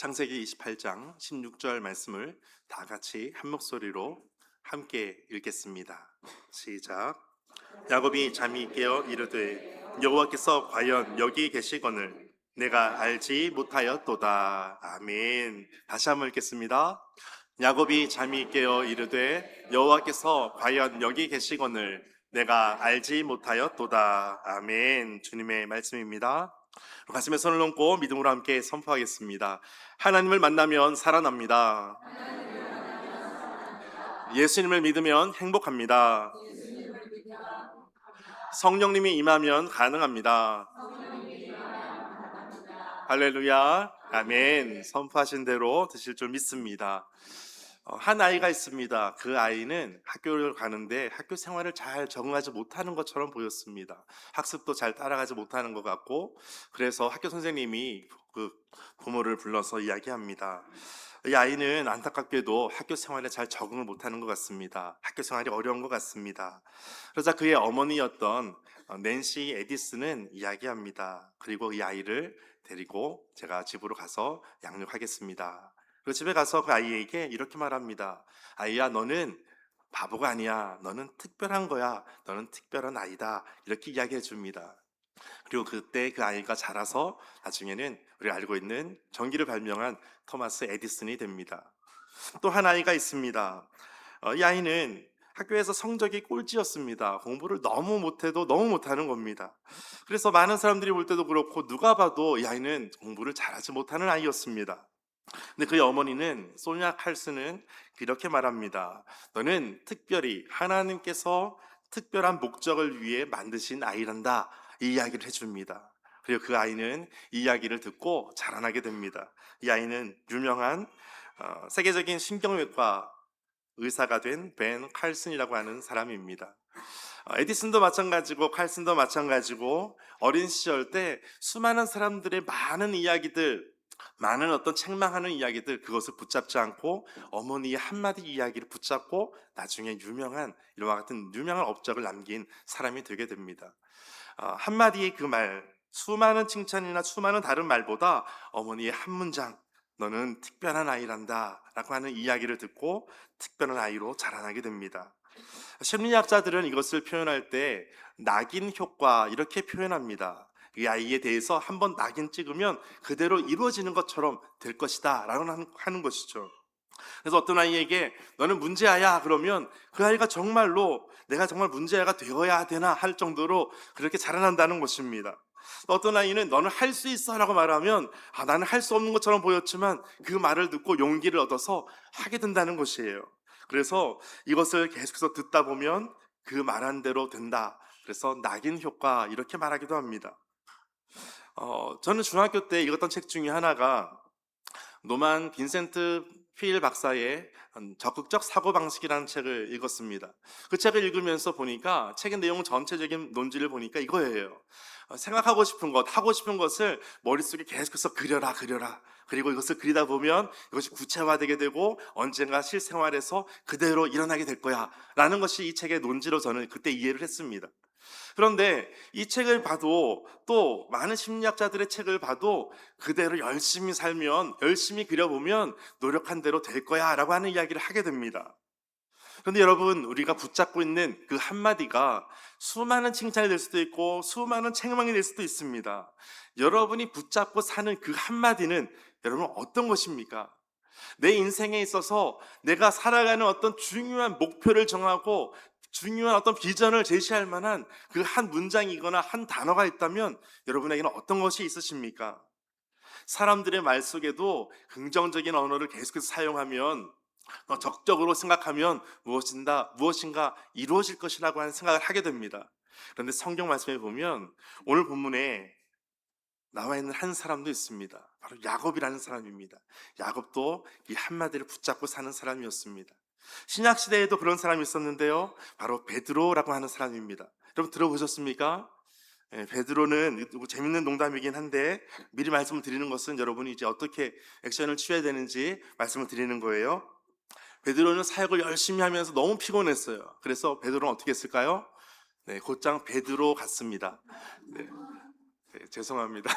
창세기 28장 16절 말씀을 다 같이 한 목소리로 함께 읽겠습니다. 시작. 야곱이 잠이 깨어 이르되 여호와께서 과연 여기 계시거늘 내가 알지 못하였도다. 아멘. 다시 한번 읽겠습니다. 야곱이 잠이 깨어 이르되 여호와께서 과연 여기 계시거늘 내가 알지 못하였도다. 아멘. 주님의 말씀입니다. 가슴에 손을 얹고 믿음으로 함께 선포하겠습니다. 하나님을 만나면 살아납니다. 예수님을 믿으면 행복합니다. 성령님이 임하면 가능합니다. 할렐루야. 아멘. 선포하신 대로 되실 줄 믿습니다. 한 아이가 있습니다. 그 아이는 학교를 가는데 학교 생활을 잘 적응하지 못하는 것처럼 보였습니다. 학습도 잘 따라가지 못하는 것 같고, 그래서 학교 선생님이 그 부모를 불러서 이야기합니다. 이 아이는 안타깝게도 학교 생활에 잘 적응을 못하는 것 같습니다. 학교 생활이 어려운 것 같습니다. 그러자 그의 어머니였던 낸시 에디슨은 이야기합니다. 그리고 이 아이를 데리고 제가 집으로 가서 양육하겠습니다. 그리고 집에 가서 그 아이에게 이렇게 말합니다. 아이야, 너는 바보가 아니야. 너는 특별한 거야. 너는 특별한 아이다. 이렇게 이야기해 줍니다. 그리고 그때 그 아이가 자라서 나중에는 우리가 알고 있는 전기를 발명한 토마스 에디슨이 됩니다. 또 한 아이가 있습니다. 이 아이는 학교에서 성적이 꼴찌였습니다. 공부를 너무 못해도 너무 못하는 겁니다. 그래서 많은 사람들이 볼 때도 그렇고 누가 봐도 이 아이는 공부를 잘하지 못하는 아이였습니다. 근데 그의 어머니는 소냐 칼슨은 이렇게 말합니다. 너는 특별히 하나님께서 특별한 목적을 위해 만드신 아이란다. 이 이야기를 해줍니다. 그리고 그 아이는 이 이야기를 듣고 자라나게 됩니다. 이 아이는 유명한 세계적인 신경외과 의사가 된 벤 칼슨이라고 하는 사람입니다. 에디슨도 마찬가지고 칼슨도 마찬가지고 어린 시절 때 수많은 사람들의 많은 이야기들, 많은 어떤 책망하는 이야기들, 그것을 붙잡지 않고 어머니의 한마디 이야기를 붙잡고 나중에 유명한 이와 같은 유명한 업적을 남긴 사람이 되게 됩니다. 한마디의 그 말, 수많은 칭찬이나 수많은 다른 말보다 어머니의 한 문장, 너는 특별한 아이란다 라고 하는 이야기를 듣고 특별한 아이로 자라나게 됩니다. 심리학자들은 이것을 표현할 때 낙인 효과 이렇게 표현합니다. 이 아이에 대해서 한번 낙인 찍으면 그대로 이루어지는 것처럼 될 것이다 라고 하는 것이죠. 그래서 어떤 아이에게 너는 문제아야 그러면 그 아이가 정말로 내가 정말 문제아가 되어야 되나 할 정도로 그렇게 자라난다는 것입니다. 어떤 아이는 너는 할 수 있어 라고 말하면 나는 할 수 없는 것처럼 보였지만 그 말을 듣고 용기를 얻어서 하게 된다는 것이에요. 그래서 이것을 계속해서 듣다 보면 그 말한 대로 된다. 그래서 낙인 효과 이렇게 말하기도 합니다. 저는 중학교 때 읽었던 책 중에 하나가 노만 빈센트 필 박사의 적극적 사고방식이라는 책을 읽었습니다. 그 책을 읽으면서 보니까 책의 내용 전체적인 논지를 보니까 이거예요. 생각하고 싶은 것, 하고 싶은 것을 머릿속에 계속해서 그려라. 그리고 이것을 그리다 보면 이것이 구체화되게 되고 언젠가 실생활에서 그대로 일어나게 될 거야 라는 것이 이 책의 논지로 저는 그때 이해를 했습니다. 그런데 이 책을 봐도 또 많은 심리학자들의 책을 봐도 그대로 열심히 살면, 열심히 그려보면 노력한 대로 될 거야 라고 하는 이야기를 하게 됩니다. 그런데 여러분, 우리가 붙잡고 있는 그 한마디가 수많은 칭찬이 될 수도 있고 수많은 책망이 될 수도 있습니다. 여러분이 붙잡고 사는 그 한마디는 여러분 어떤 것입니까? 내 인생에 있어서 내가 살아가는 어떤 중요한 목표를 정하고 중요한 어떤 비전을 제시할 만한 그 한 문장이거나 한 단어가 있다면 여러분에게는 어떤 것이 있으십니까? 사람들의 말 속에도 긍정적인 언어를 계속해서 사용하면 적극적으로 생각하면 무엇인가 이루어질 것이라고 하는 생각을 하게 됩니다. 그런데 성경 말씀에 보면 오늘 본문에 나와 있는 한 사람도 있습니다. 바로 야곱이라는 사람입니다. 야곱도 이 한마디를 붙잡고 사는 사람이었습니다. 신약 시대에도 그런 사람이 있었는데요. 바로 베드로라고 하는 사람입니다. 여러분 들어보셨습니까? 베드로는 재밌는 농담이긴 한데 미리 말씀을 드리는 것은 여러분이 이제 어떻게 액션을 취해야 되는지 말씀을 드리는 거예요. 베드로는 사역을 열심히 하면서 너무 피곤했어요. 그래서 베드로는 어떻게 했을까요? 곧장 베드로 갔습니다. 네, 죄송합니다.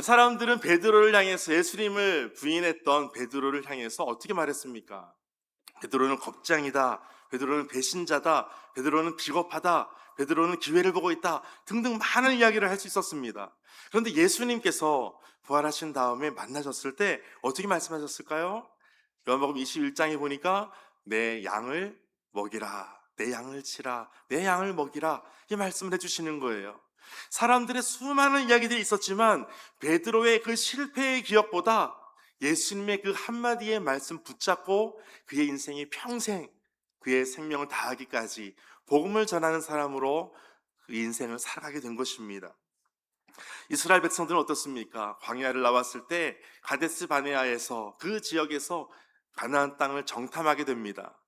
사람들은 베드로를 향해서 예수님을 부인했던 베드로를 향해서 어떻게 말했습니까? 베드로는 겁장이다. 베드로는 배신자다. 베드로는 비겁하다. 베드로는 기회를 보고 있다. 등등 많은 이야기를 할 수 있었습니다. 그런데 예수님께서 부활하신 다음에 만나셨을 때 어떻게 말씀하셨을까요? 요한복음 21장에 보니까 내 양을 먹이라. 내 양을 치라. 내 양을 먹이라. 이 말씀을 해주시는 거예요. 사람들의 수많은 이야기들이 있었지만 베드로의 그 실패의 기억보다 예수님의 그 한마디의 말씀 붙잡고 그의 인생이 평생 그의 생명을 다하기까지 복음을 전하는 사람으로 그 인생을 살아가게 된 것입니다. 이스라엘 백성들은 어떻습니까? 광야를 나왔을 때 가데스 바네아에서 그 지역에서 가나안 땅을 정탐하게 됩니다.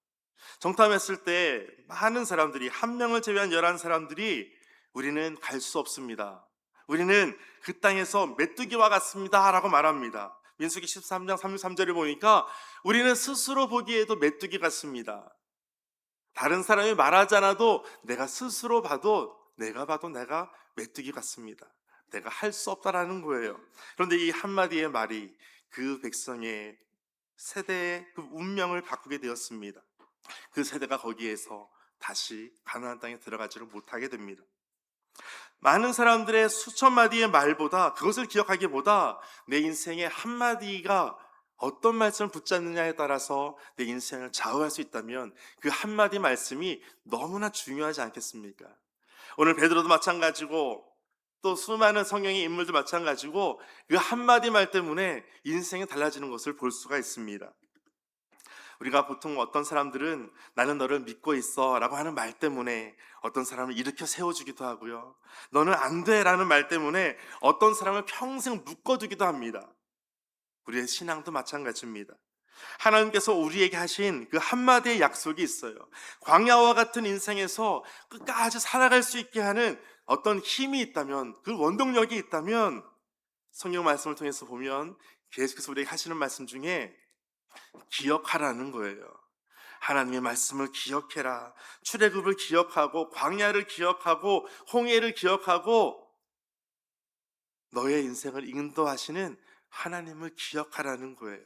정탐했을 때 많은 사람들이, 한 명을 제외한 11사람들이 우리는 갈 수 없습니다. 우리는 그 땅에서 메뚜기와 같습니다 라고 말합니다. 민수기 13장 33절을 보니까 우리는 스스로 보기에도 메뚜기 같습니다. 다른 사람이 말하지 않아도 내가 스스로 봐도 내가 메뚜기 같습니다. 내가 할 수 없다라는 거예요. 그런데 이 한마디의 말이 그 백성의 세대의 그 운명을 바꾸게 되었습니다. 그 세대가 거기에서 다시 가나안 땅에 들어가지를 못하게 됩니다. 많은 사람들의 수천 마디의 말보다, 그것을 기억하기보다 내 인생의 한마디가 어떤 말씀을 붙잡느냐에 따라서 내 인생을 좌우할 수 있다면 그 한마디 말씀이 너무나 중요하지 않겠습니까? 오늘 베드로도 마찬가지고 또 수많은 성경의 인물도 마찬가지고 그 한마디 말 때문에 인생이 달라지는 것을 볼 수가 있습니다. 우리가 보통 어떤 사람들은 나는 너를 믿고 있어 라고 하는 말 때문에 어떤 사람을 일으켜 세워주기도 하고요. 너는 안 돼 라는 말 때문에 어떤 사람을 평생 묶어두기도 합니다. 우리의 신앙도 마찬가지입니다. 하나님께서 우리에게 하신 그 한마디의 약속이 있어요. 광야와 같은 인생에서 끝까지 살아갈 수 있게 하는 어떤 힘이 있다면, 그 원동력이 있다면 성경 말씀을 통해서 보면 계속해서 우리에게 하시는 말씀 중에 기억하라는 거예요. 하나님의 말씀을 기억해라. 출애굽을 기억하고 광야를 기억하고 홍해를 기억하고 너의 인생을 인도하시는 하나님을 기억하라는 거예요.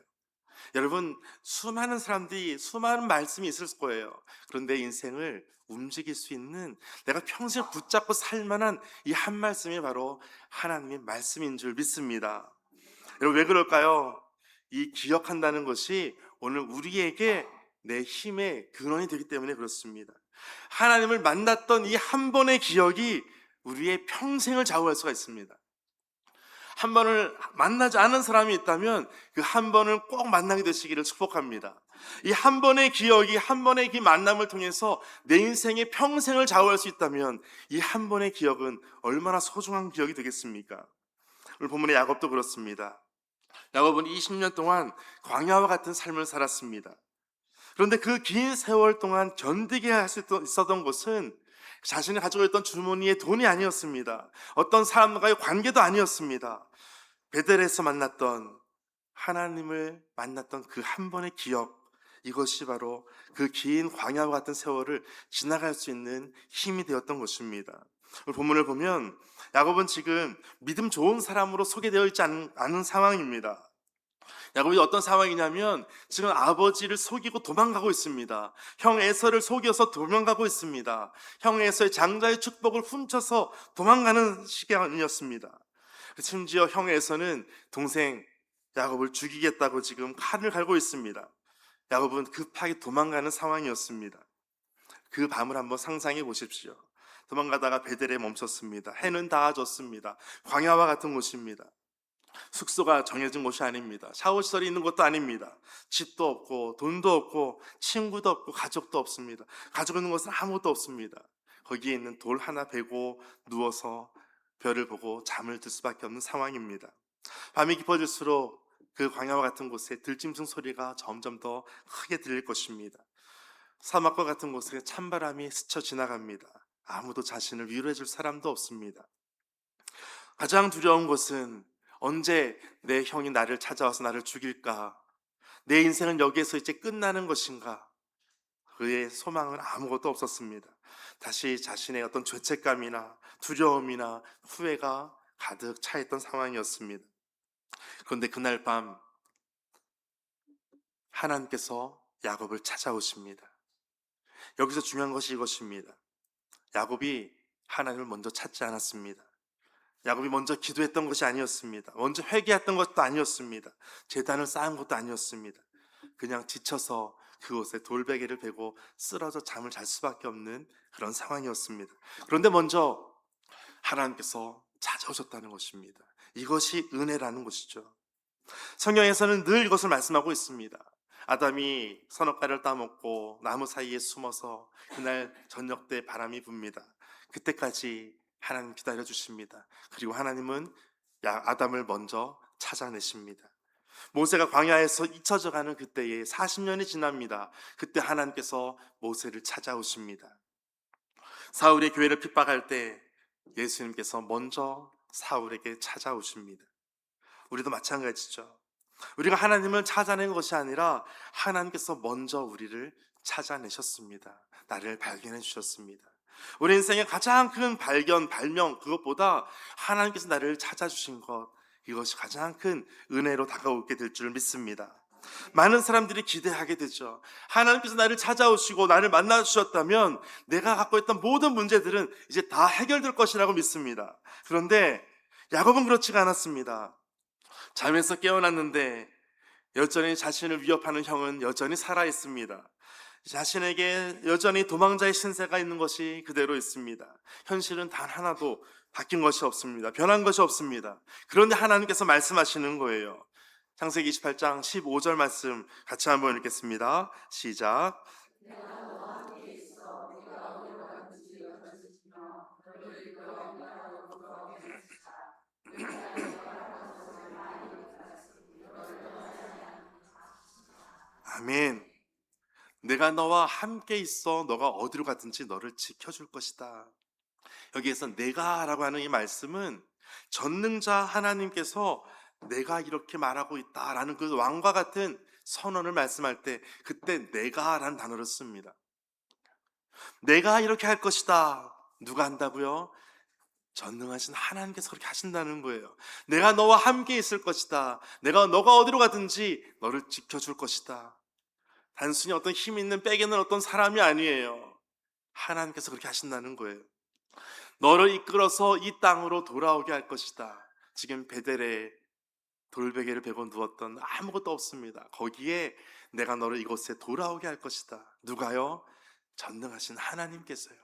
여러분, 수많은 사람들이 수많은 말씀이 있을 거예요. 그런데 인생을 움직일 수 있는, 내가 평생 붙잡고 살 만한 이 한 말씀이 바로 하나님의 말씀인 줄 믿습니다. 여러분, 왜 그럴까요? 이 기억한다는 것이 오늘 우리에게 내 힘의 근원이 되기 때문에 그렇습니다. 하나님을 만났던 이 한 번의 기억이 우리의 평생을 좌우할 수가 있습니다. 한 번을 만나지 않은 사람이 있다면 그 한 번을 꼭 만나게 되시기를 축복합니다. 이 한 번의 기억이, 한 번의 그 만남을 통해서 내 인생의 평생을 좌우할 수 있다면 이 한 번의 기억은 얼마나 소중한 기억이 되겠습니까? 오늘 본문의 야곱도 그렇습니다. 야곱은 20년 동안 광야와 같은 삶을 살았습니다. 그런데 그 긴 세월 동안 견디게 할 수 있었던 것은 자신이 가지고 있던 주머니의 돈이 아니었습니다. 어떤 사람과의 관계도 아니었습니다. 베델에서 만났던, 하나님을 만났던 그 한 번의 기억, 이것이 바로 그 긴 광야와 같은 세월을 지나갈 수 있는 힘이 되었던 것입니다. 본문을 보면 야곱은 지금 믿음 좋은 사람으로 소개되어 있지 않은 상황입니다. 야곱이 어떤 상황이냐면 지금 아버지를 속이고 도망가고 있습니다. 형 에서를 속여서 도망가고 있습니다. 형 에서의 장자의 축복을 훔쳐서 도망가는 시간이었습니다. 심지어 형 에서는 동생 야곱을 죽이겠다고 지금 칼을 갈고 있습니다. 야곱은 급하게 도망가는 상황이었습니다. 그 밤을 한번 상상해 보십시오. 도망가다가 베델에 멈췄습니다. 해는 닿아졌습니다. 광야와 같은 곳입니다. 숙소가 정해진 곳이 아닙니다. 샤워시설이 있는 것도 아닙니다. 집도 없고 돈도 없고 친구도 없고 가족도 없습니다. 가지고 있는 것은 아무것도 없습니다. 거기에 있는 돌 하나 베고 누워서 별을 보고 잠을 들 수밖에 없는 상황입니다. 밤이 깊어질수록 그 광야와 같은 곳에 들짐승 소리가 점점 더 크게 들릴 것입니다. 사막과 같은 곳에 찬바람이 스쳐 지나갑니다. 아무도 자신을 위로해 줄 사람도 없습니다. 가장 두려운 것은 언제 내 형이 나를 찾아와서 나를 죽일까? 내 인생은 여기에서 이제 끝나는 것인가? 그의 소망은 아무것도 없었습니다. 다시 자신의 어떤 죄책감이나 두려움이나 후회가 가득 차있던 상황이었습니다. 그런데 그날 밤 하나님께서 야곱을 찾아오십니다. 여기서 중요한 것이 이것입니다. 야곱이 하나님을 먼저 찾지 않았습니다. 야곱이 먼저 기도했던 것이 아니었습니다. 먼저 회개했던 것도 아니었습니다. 제단을 쌓은 것도 아니었습니다. 그냥 지쳐서 그곳에 돌베개를 베고 쓰러져 잠을 잘 수밖에 없는 그런 상황이었습니다. 그런데 먼저 하나님께서 찾아오셨다는 것입니다. 이것이 은혜라는 것이죠. 성경에서는 늘 이것을 말씀하고 있습니다. 아담이 선악과를 따먹고 나무 사이에 숨어서 그날 저녁 때 바람이 붑니다. 그때까지 하나님 기다려 주십니다. 그리고 하나님은 아담을 먼저 찾아내십니다. 모세가 광야에서 잊혀져 가는 그때에 40년이 지납니다. 그때 하나님께서 모세를 찾아오십니다. 사울의 교회를 핍박할 때 예수님께서 먼저 사울에게 찾아오십니다. 우리도 마찬가지죠. 우리가 하나님을 찾아낸 것이 아니라 하나님께서 먼저 우리를 찾아내셨습니다. 나를 발견해 주셨습니다. 우리 인생의 가장 큰 발견, 발명, 그것보다 하나님께서 나를 찾아주신 것, 이것이 가장 큰 은혜로 다가오게 될 줄 믿습니다. 많은 사람들이 기대하게 되죠. 하나님께서 나를 찾아오시고 나를 만나 주셨다면 내가 갖고 있던 모든 문제들은 이제 다 해결될 것이라고 믿습니다. 그런데 야곱은 그렇지가 않았습니다. 잠에서 깨어났는데 여전히 자신을 위협하는 형은 여전히 살아있습니다. 자신에게 여전히 도망자의 신세가 있는 것이 그대로 있습니다. 현실은 단 하나도 바뀐 것이 없습니다. 변한 것이 없습니다. 그런데 하나님께서 말씀하시는 거예요. 창세기 28장 15절 말씀 같이 한번 읽겠습니다. 시작. 아멘. 내가 너와 함께 있어 너가 어디로 가든지 너를 지켜줄 것이다. 여기에서 내가 라고 하는 이 말씀은 전능자 하나님께서 내가 이렇게 말하고 있다라는 그 왕과 같은 선언을 말씀할 때 그때 내가 라는 단어를 씁니다. 내가 이렇게 할 것이다. 누가 한다고요? 전능하신 하나님께서 그렇게 하신다는 거예요. 내가 너와 함께 있을 것이다. 너가 어디로 가든지 너를 지켜줄 것이다. 단순히 어떤 힘 있는 빼기는 어떤 사람이 아니에요. 하나님께서 그렇게 하신다는 거예요. 너를 이끌어서 이 땅으로 돌아오게 할 것이다. 지금 베델에 돌베개를 베고 누웠던 아무것도 없습니다. 거기에 내가 너를 이곳에 돌아오게 할 것이다. 누가요? 전능하신 하나님께서요.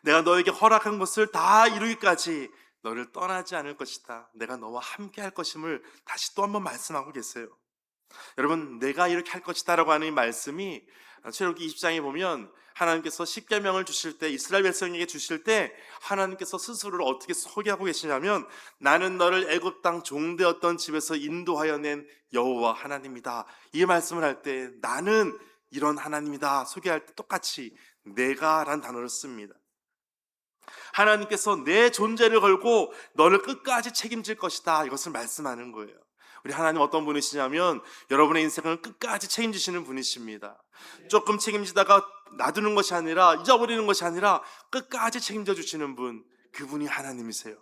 내가 너에게 허락한 것을 다 이루기까지 너를 떠나지 않을 것이다. 내가 너와 함께 할 것임을 다시 또 한번 말씀하고 계세요. 여러분, 내가 이렇게 할 것이다 라고 하는 이 말씀이 출애굽기 20장에 보면 하나님께서 십계명을 주실 때, 이스라엘 백성에게 주실 때 하나님께서 스스로를 어떻게 소개하고 계시냐면 나는 너를 애굽 땅 종되었던 집에서 인도하여 낸 여호와 하나님이다. 이 말씀을 할 때 나는 이런 하나님이다 소개할 때 똑같이 내가 라는 단어를 씁니다. 하나님께서 내 존재를 걸고 너를 끝까지 책임질 것이다, 이것을 말씀하는 거예요. 우리 하나님 어떤 분이시냐면 여러분의 인생을 끝까지 책임지시는 분이십니다. 조금 책임지다가 놔두는 것이 아니라, 잊어버리는 것이 아니라 끝까지 책임져 주시는 분, 그분이 하나님이세요.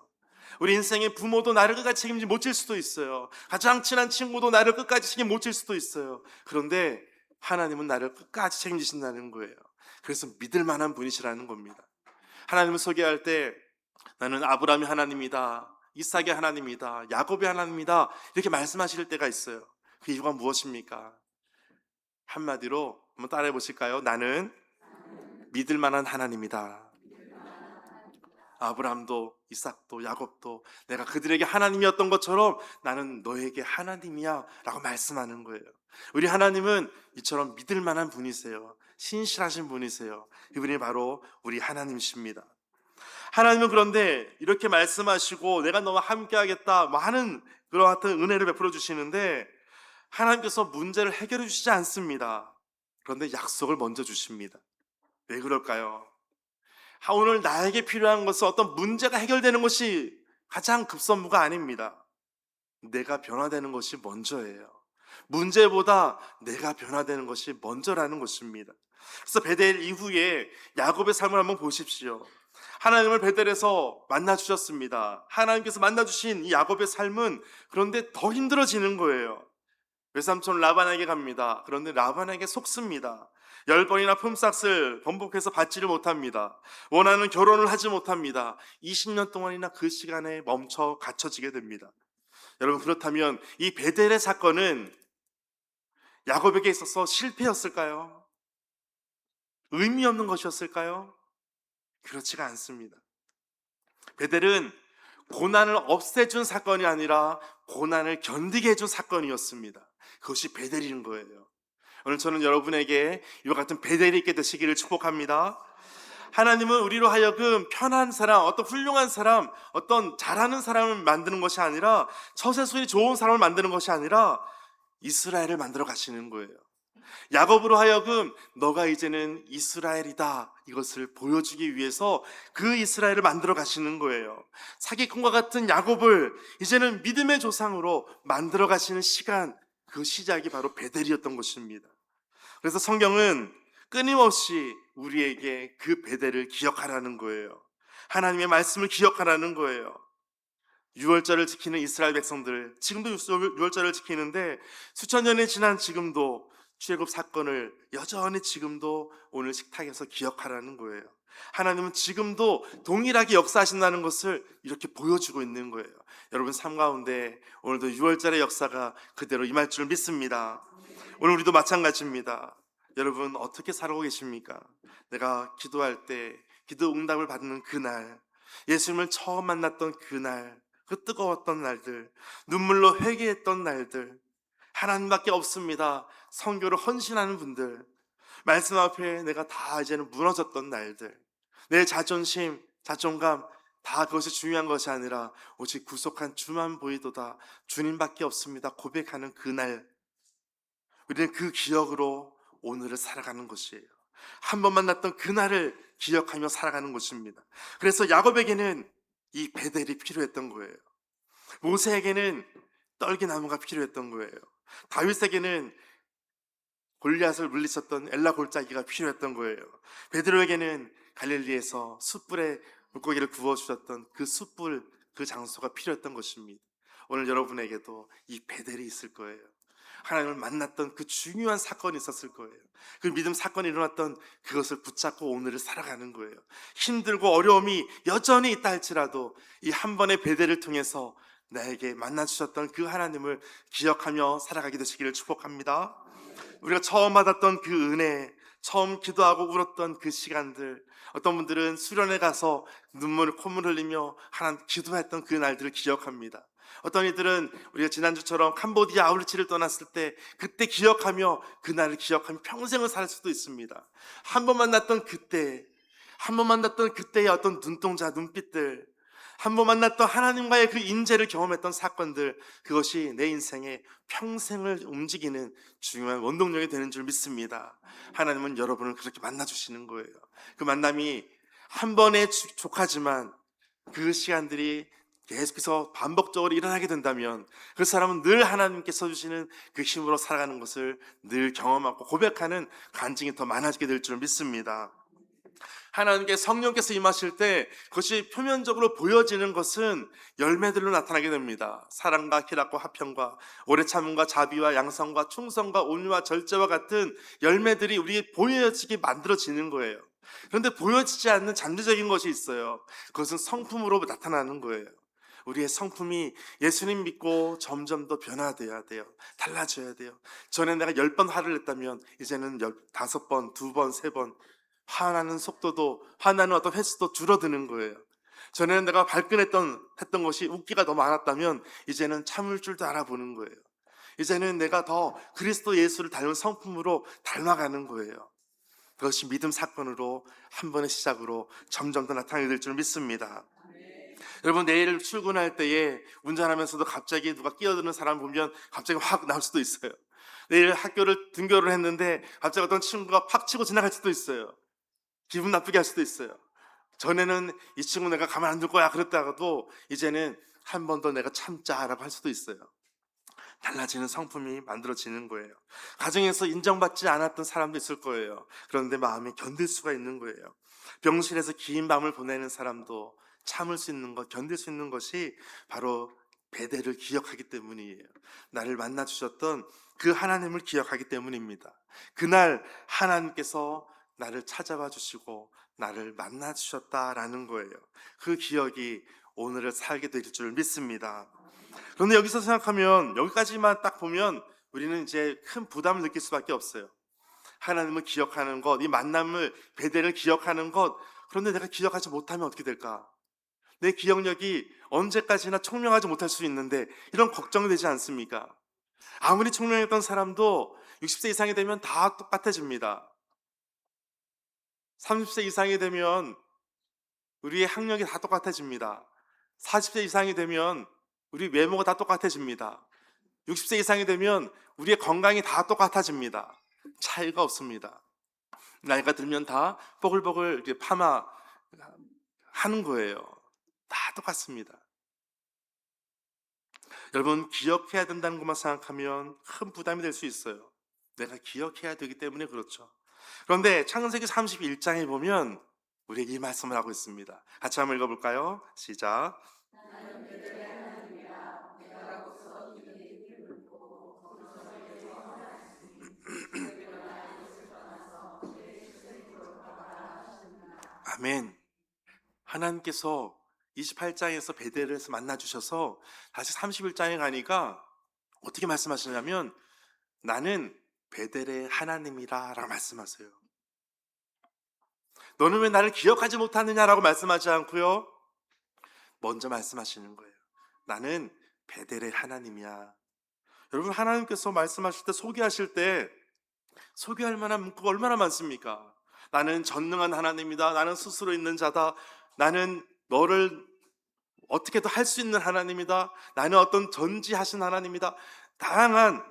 우리 인생의 부모도 나를 끝까지 책임지 못 질 수도 있어요. 가장 친한 친구도 나를 끝까지 책임 못 질 수도 있어요. 그런데 하나님은 나를 끝까지 책임지신다는 거예요. 그래서 믿을 만한 분이시라는 겁니다. 하나님을 소개할 때 나는 아브라함의 하나님이다, 이삭의 하나님이다, 야곱의 하나님이다, 이렇게 말씀하실 때가 있어요. 그 이유가 무엇입니까? 한마디로 한번 따라해 보실까요? 나는 믿을 만한 하나님이다. 아브라함도 이삭도 야곱도 내가 그들에게 하나님이었던 것처럼 나는 너에게 하나님이야 라고 말씀하는 거예요. 우리 하나님은 이처럼 믿을 만한 분이세요. 신실하신 분이세요. 이분이 바로 우리 하나님이십니다. 하나님은 그런데 이렇게 말씀하시고 내가 너와 함께 하겠다 많은 그런 같은 은혜를 베풀어 주시는데 하나님께서 문제를 해결해 주시지 않습니다. 그런데 약속을 먼저 주십니다. 왜 그럴까요? 오늘 나에게 필요한 것은 어떤 문제가 해결되는 것이 가장 급선무가 아닙니다. 내가 변화되는 것이 먼저예요. 문제보다 내가 변화되는 것이 먼저라는 것입니다. 그래서 베델 이후에 야곱의 삶을 한번 보십시오. 하나님을 베델에서 만나 주셨습니다. 하나님께서 만나 주신 이 야곱의 삶은 그런데 더 힘들어지는 거예요. 외삼촌 라반에게 갑니다. 그런데 라반에게 속습니다. 10번이나 품삯을 번복해서 받지를 못합니다. 원하는 결혼을 하지 못합니다. 20년 동안이나 그 시간에 멈춰 갇혀지게 됩니다. 여러분, 그렇다면 이 베델의 사건은 야곱에게 있어서 실패였을까요? 의미 없는 것이었을까요? 그렇지가 않습니다. 베델은 고난을 없애준 사건이 아니라 고난을 견디게 해준 사건이었습니다. 그것이 베델인 거예요. 오늘 저는 여러분에게 이와 같은 베델이 있게 되시기를 축복합니다. 하나님은 우리로 하여금 편한 사람, 어떤 훌륭한 사람, 어떤 잘하는 사람을 만드는 것이 아니라, 처세술이 좋은 사람을 만드는 것이 아니라 이스라엘을 만들어 가시는 거예요. 야곱으로 하여금 너가 이제는 이스라엘이다, 이것을 보여주기 위해서 그 이스라엘을 만들어 가시는 거예요. 사기꾼과 같은 야곱을 이제는 믿음의 조상으로 만들어 가시는 시간, 그 시작이 바로 베델이었던 것입니다. 그래서 성경은 끊임없이 우리에게 그 베델을 기억하라는 거예요. 하나님의 말씀을 기억하라는 거예요. 유월절을 지키는 이스라엘 백성들, 지금도 유월절을 지키는데 수천 년이 지난 지금도 출애굽 사건을 여전히 지금도 오늘 식탁에서 기억하라는 거예요. 하나님은 지금도 동일하게 역사하신다는 것을 이렇게 보여주고 있는 거예요. 여러분 삶 가운데 오늘도 유월절의 역사가 그대로 임할 줄 믿습니다. 오늘 우리도 마찬가지입니다. 여러분 어떻게 살아오고 계십니까? 내가 기도할 때 기도 응답을 받는 그날, 예수님을 처음 만났던 그날, 그 뜨거웠던 날들, 눈물로 회개했던 날들, 하나님밖에 없습니다. 선교를 헌신하는 분들, 말씀 앞에 내가 다 이제는 무너졌던 날들, 내 자존심, 자존감, 다 그것이 중요한 것이 아니라 오직 구속한 주만 보이도다, 주님밖에 없습니다 고백하는 그날, 우리는 그 기억으로 오늘을 살아가는 것이에요. 한 번 만났던 그날을 기억하며 살아가는 것입니다. 그래서 야곱에게는 이 베델이 필요했던 거예요. 모세에게는 떨기나무가 필요했던 거예요. 다윗에게는 골리앗을 물리쳤던 엘라 골짜기가 필요했던 거예요. 베드로에게는 갈릴리에서 숯불에 물고기를 구워주셨던 그 숯불, 그 장소가 필요했던 것입니다. 오늘 여러분에게도 이 베델이 있을 거예요. 하나님을 만났던 그 중요한 사건이 있었을 거예요. 그 믿음 사건이 일어났던 그것을 붙잡고 오늘을 살아가는 거예요. 힘들고 어려움이 여전히 있다 할지라도 이 한 번의 베델을 통해서 나에게 만나주셨던 그 하나님을 기억하며 살아가게 되시기를 축복합니다. 우리가 처음 받았던 그 은혜, 처음 기도하고 울었던 그 시간들, 어떤 분들은 수련회 가서 눈물을 콧물 흘리며 하나님 기도했던 그 날들을 기억합니다. 어떤 이들은 우리가 지난주처럼 캄보디아 아울리치를 떠났을 때 그때 기억하며 그날을 기억하며 평생을 살 수도 있습니다. 한 번 만났던 그때, 한 번 만났던 그때의 어떤 눈동자, 눈빛들, 한 번 만났던 하나님과의 그 인재를 경험했던 사건들, 그것이 내 인생의 평생을 움직이는 중요한 원동력이 되는 줄 믿습니다. 하나님은 여러분을 그렇게 만나주시는 거예요. 그 만남이 한 번에 족하지만 그 시간들이 계속해서 반복적으로 일어나게 된다면 그 사람은 늘 하나님께서 주시는 그 힘으로 살아가는 것을 늘 경험하고 고백하는 간증이 더 많아지게 될 줄 믿습니다. 하나님께 성령께서 임하실 때 그것이 표면적으로 보여지는 것은 열매들로 나타나게 됩니다. 사랑과 희락과 화평과 오래 참음과 자비와 양성과 충성과 온유와 절제와 같은 열매들이 우리에게 보여지게 만들어지는 거예요. 그런데 보여지지 않는 잠재적인 것이 있어요. 그것은 성품으로 나타나는 거예요. 우리의 성품이 예수님 믿고 점점 더 변화되어야 돼요. 달라져야 돼요. 전에 내가 10번 화를 냈다면 이제는 5번, 2번, 3번, 화나는 속도도, 화나는 어떤 횟수도 줄어드는 거예요. 전에는 내가 발끈했던 것이 웃기가 더 많았다면 이제는 참을 줄도 알아보는 거예요. 이제는 내가 더 그리스도 예수를 닮은 성품으로 닮아가는 거예요. 그것이 믿음 사건으로 한 번의 시작으로 점점 더 나타나게 될 줄 믿습니다. 여러분, 내일 출근할 때에 운전하면서도 갑자기 누가 끼어드는 사람 보면 갑자기 확 나올 수도 있어요. 내일 학교를 등교를 했는데 갑자기 어떤 친구가 팍 치고 지나갈 수도 있어요. 기분 나쁘게 할 수도 있어요. 전에는 이 친구 내가 가만 안 둘 거야 그랬다가도 이제는 한 번 더 내가 참자라고 할 수도 있어요. 달라지는 성품이 만들어지는 거예요. 가정에서 인정받지 않았던 사람도 있을 거예요. 그런데 마음이 견딜 수가 있는 거예요. 병실에서 긴 밤을 보내는 사람도 참을 수 있는 것, 견딜 수 있는 것이 바로 베델을 기억하기 때문이에요. 나를 만나 주셨던 그 하나님을 기억하기 때문입니다. 그날 하나님께서 나를 찾아와 주시고 나를 만나 주셨다라는 거예요. 그 기억이 오늘을 살게 될 줄 믿습니다. 그런데 여기서 생각하면, 여기까지만 딱 보면 우리는 이제 큰 부담을 느낄 수밖에 없어요. 하나님을 기억하는 것, 이 만남을, 베델을 기억하는 것, 그런데 내가 기억하지 못하면 어떻게 될까? 내 기억력이 언제까지나 총명하지 못할 수 있는데, 이런 걱정이 되지 않습니까? 아무리 총명했던 사람도 60세 이상이 되면 다 똑같아집니다. 30세 이상이 되면 우리의 학력이 다 똑같아집니다. 40세 이상이 되면 우리 외모가 다 똑같아집니다. 60세 이상이 되면 우리의 건강이 다 똑같아집니다. 차이가 없습니다. 나이가 들면 다 뽀글뽀글 이렇게 파마 하는 거예요. 다 똑같습니다. 여러분, 기억해야 된다는 것만 생각하면 큰 부담이 될 수 있어요. 내가 기억해야 되기 때문에 그렇죠. 그런데 창세기 31장에 보면 우리에게 이 말씀을 하고 있습니다. 같이 한번 읽어볼까요? 시작. 아멘. 하나님께서 28장에서 베델에서 만나주셔서 다시 31장에 가니까 어떻게 말씀하시냐면, 나는 베델의 하나님이라 라고 말씀하세요. 너는 왜 나를 기억하지 못하느냐라고 말씀하지 않고요, 먼저 말씀하시는 거예요. 나는 베델의 하나님이야. 여러분, 하나님께서 말씀하실 때, 소개하실 때 소개할 만한 문구가 얼마나 많습니까? 나는 전능한 하나님이다. 나는 스스로 있는 자다. 나는 너를 어떻게도 할 수 있는 하나님이다. 나는 어떤 전지하신 하나님이다. 다양한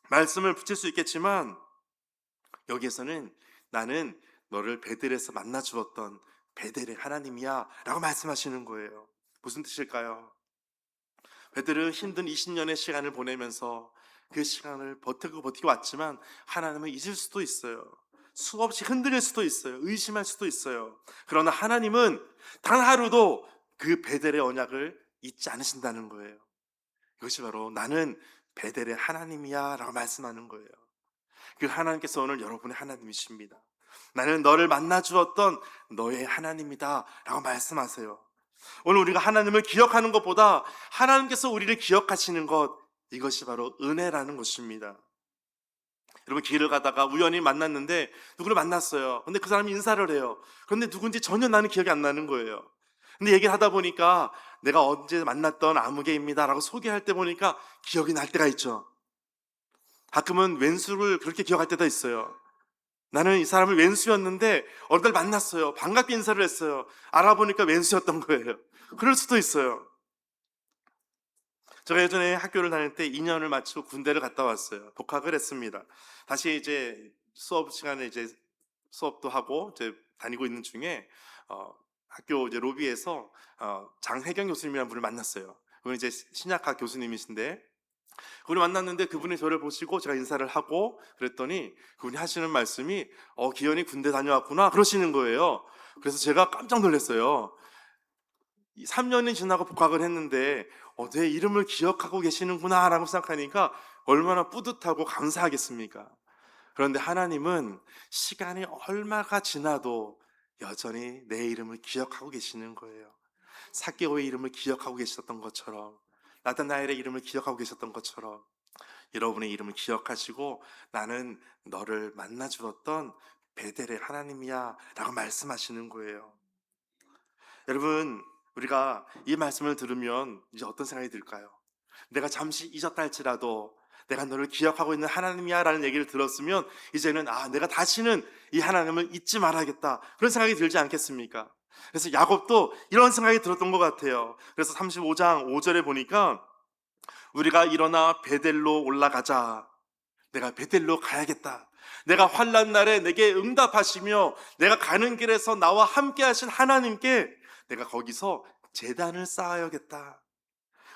말씀을 붙일 수 있겠지만, 여기에서는 나는 너를 베델에서 만나 주었던 베델의 하나님이야 라고 말씀하시는 거예요. 무슨 뜻일까요? 베델은 힘든 20년의 시간을 보내면서 그 시간을 버티고 왔지만, 하나님을 잊을 수도 있어요. 수없이 흔들릴 수도 있어요. 의심할 수도 있어요. 그러나 하나님은 단 하루도 그 베델의 언약을 잊지 않으신다는 거예요. 이것이 바로 나는 베델의 하나님이야 라고 말씀하는 거예요. 그 하나님께서 오늘 여러분의 하나님이십니다. 나는 너를 만나 주었던 너의 하나님이다 라고 말씀하세요. 오늘 우리가 하나님을 기억하는 것보다 하나님께서 우리를 기억하시는 것, 이것이 바로 은혜라는 것입니다. 여러분, 길을 가다가 우연히 만났는데 누구를 만났어요. 근데 그 사람이 인사를 해요. 그런데 누군지 전혀 나는 기억이 안 나는 거예요. 근데 얘기를 하다 보니까 내가 언제 만났던 아무개입니다 라고 소개할 때 보니까 기억이 날 때가 있죠. 가끔은 왼수를 그렇게 기억할 때도 있어요. 나는 이 사람을 왼수였는데 어느 날 만났어요. 반갑게 인사를 했어요. 알아보니까 왼수였던 거예요. 그럴 수도 있어요. 제가 예전에 학교를 다닐 때 2년을 마치고 군대를 갔다 왔어요. 복학을 했습니다. 다시 이제 수업 시간에 이제 수업도 하고 이제 다니고 있는 중에 학교 이제 로비에서 장혜경 교수님이라는 분을 만났어요. 그분 이제 신약학 교수님이신데, 그분을 만났는데 그분이 저를 보시고 제가 인사를 하고 그랬더니 그분이 하시는 말씀이 기현이 군대 다녀왔구나 그러시는 거예요. 그래서 제가 깜짝 놀랐어요. 3년이 지나고 복학을 했는데 내 이름을 기억하고 계시는구나 라고 생각하니까 얼마나 뿌듯하고 감사하겠습니까? 그런데 하나님은 시간이 얼마가 지나도 여전히 내 이름을 기억하고 계시는 거예요. 사개오의 이름을 기억하고 계셨던 것처럼, 나다나엘의 이름을 기억하고 계셨던 것처럼 여러분의 이름을 기억하시고 나는 너를 만나 주었던 베델의 하나님이야 라고 말씀하시는 거예요. 여러분, 우리가 이 말씀을 들으면 이제 어떤 생각이 들까요? 내가 잠시 잊었다 할지라도 내가 너를 기억하고 있는 하나님이야 라는 얘기를 들었으면 이제는 내가 다시는 이 하나님을 잊지 말아야겠다, 그런 생각이 들지 않겠습니까? 그래서 야곱도 이런 생각이 들었던 것 같아요. 그래서 35장 5절에 보니까 우리가 일어나 베델로 올라가자. 내가 베델로 가야겠다. 내가 환난 날에 내게 응답하시며 내가 가는 길에서 나와 함께 하신 하나님께 내가 거기서 제단을 쌓아야겠다.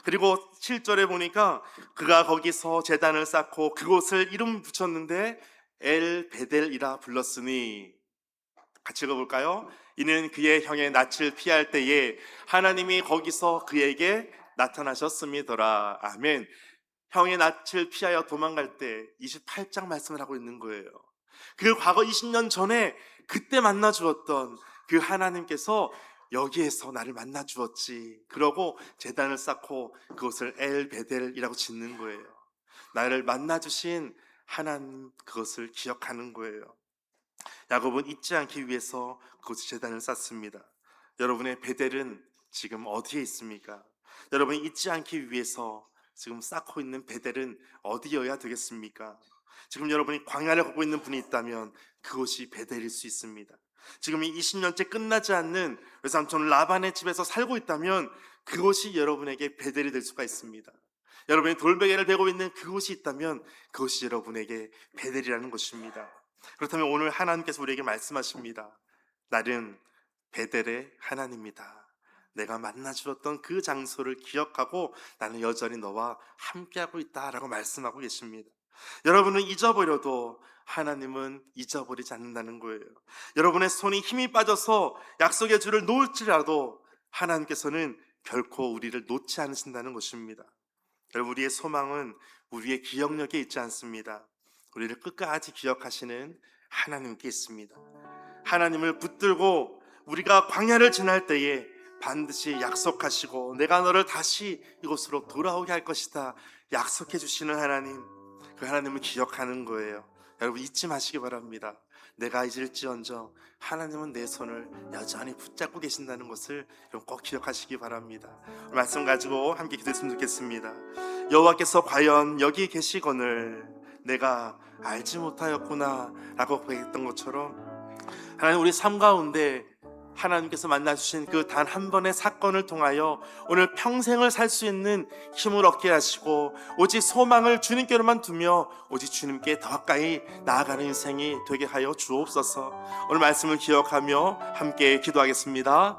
그리고 7절에 보니까 그가 거기서 제단을 쌓고 그곳을 이름 붙였는데 엘 베델이라 불렀으니, 같이 읽어볼까요? 이는 그의 형의 낯을 피할 때에 하나님이 거기서 그에게 나타나셨음이더라. 아멘. 형의 낯을 피하여 도망갈 때 28장 말씀을 하고 있는 거예요. 그 과거 20년 전에 그때 만나 주었던 그 하나님께서 여기에서 나를 만나 주었지. 그러고 제단을 쌓고 그것을 엘베델이라고 짓는 거예요. 나를 만나 주신 하나님, 그것을 기억하는 거예요. 야곱은 잊지 않기 위해서 그곳에 제단을 쌓습니다. 여러분의 베델은 지금 어디에 있습니까? 여러분이 잊지 않기 위해서 지금 쌓고 있는 베델은 어디여야 되겠습니까? 지금 여러분이 광야를 걷고 있는 분이 있다면 그곳이 베델일 수 있습니다. 지금 이 20년째 끝나지 않는 외삼촌 라반의 집에서 살고 있다면 그곳이 여러분에게 베델이 될 수가 있습니다. 여러분이 돌베개를 베고 있는 그곳이 있다면 그것이 여러분에게 베델이라는 것입니다. 그렇다면 오늘 하나님께서 우리에게 말씀하십니다. 나는 베델의 하나님이다. 내가 만나 주었던 그 장소를 기억하고 나는 여전히 너와 함께하고 있다라고 말씀하고 계십니다. 여러분은 잊어버려도 하나님은 잊어버리지 않는다는 거예요. 여러분의 손이 힘이 빠져서 약속의 줄을 놓을지라도 하나님께서는 결코 우리를 놓지 않으신다는 것입니다. 여러분, 우리의 소망은 우리의 기억력에 있지 않습니다. 우리를 끝까지 기억하시는 하나님께 있습니다. 하나님을 붙들고 우리가 광야를 지날 때에 반드시 약속하시고 내가 너를 다시 이곳으로 돌아오게 할 것이다 약속해 주시는 하나님, 그 하나님을 기억하는 거예요. 여러분, 잊지 마시기 바랍니다. 내가 잊을지언정 하나님은 내 손을 여전히 붙잡고 계신다는 것을 여러분 꼭 기억하시기 바랍니다. 말씀 가지고 함께 기도했으면 좋겠습니다. 여호와께서 과연 여기 계시거늘 내가 알지 못하였구나 라고 고백했던 것처럼 하나님, 우리 삶 가운데 하나님께서 만나주신 그 단 한 번의 사건을 통하여 오늘 평생을 살 수 있는 힘을 얻게 하시고 오직 소망을 주님께로만 두며 오직 주님께 더 가까이 나아가는 인생이 되게 하여 주옵소서. 오늘 말씀을 기억하며 함께 기도하겠습니다.